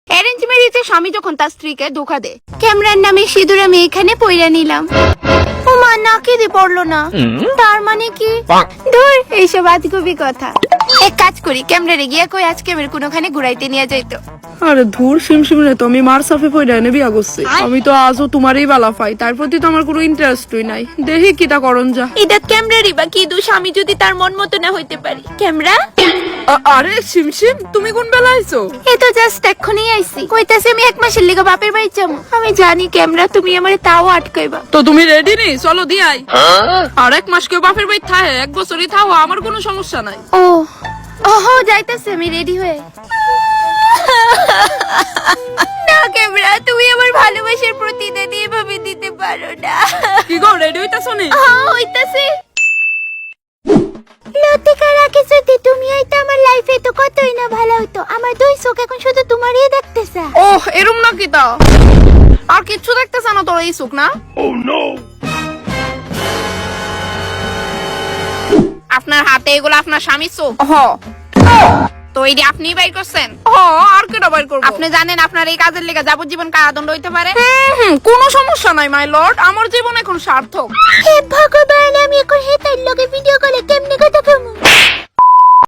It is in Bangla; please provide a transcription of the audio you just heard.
অ্যারেঞ্জ ম্যারেজে স্বামী যখন তার স্ত্রীকে ধোকা দেয়, ক্যামেরার নামে সিঁদুর আমি এখানে পইরা নিলাম। ও মা, নাকি দিয়ে পড়লো না, তার মানে কি? ধুর, এইসব আজগুবি কথা। এক কাজ করি, ক্যামেরারে গিয়া কই আজকে আমার কোনোখানে ঘুরাইতে নিয়ে যাইতো। আরে ধুর, সিমসিম রে তো আমি মার সাফে পইরা এনে বিয়া করছি। আমি তো আজও তোমারই বালা পাই, তার প্রতি তো আমার কোনো ইন্টারেস্টই নাই। দেখি কিটা করন যা। এটা ক্যামেরারই বা কি দোষ, আমি যদি তার মন মতো না হইতে পারি? ক্যামেরা, আরে সিমসিম, তুমি কোন বেলা আইছো? এই তো জাস্ট এক্ষুনি আইছি। কইতাছে আমি 1 মাসের লিগা বাপের বাড়ি যাবো। আমি জানি ক্যামেরা তুমি আমারে তাও আটকাইবা। তো তুমি রেডি নি? চলো দিয়াই। আর 1 মাস কেউ বাপের বাড়ি থাকে, 1 বছরই থাও, আমার কোনো সমস্যা নাই। ও ওহো, যাইতাছে আমি রেডি হয়ে। না ক্যামেরা, তুমি আমার ভালোবাসার প্রতিদান এভাবে দিতে পারো না। কি গো, রেডি হইতাছো নি? হ্যাঁ, হইতাছে। লতিকার আগে যদি তুমি হইতো আমার লাইফে, তো কতই না ভালো হতো। আমার 2 চোখ এখন শুধু তোমারই দেখতেছে। ওহ, এরম নাকি তা? আর কিচ্ছু দেখতেছ না তোর এই চোখ না? আপনার হাতে এগুলো আপনার স্বামীর চোখ? হ। তো এইটা আপনি বাইর করছেন? হ, আর কেটা বাইর করবো? আপনি জানেন আপনার এই কাজের লেগে যাবজ্জীবন কারাদণ্ড হইতে পারে। কোনো সমস্যা নাই মাই লর্ড, আমার জীবন এখন সার্থক। হে ভগবান, আমি এখন হেতার লগে ভিডিও কলে কেমনে কথা কমু?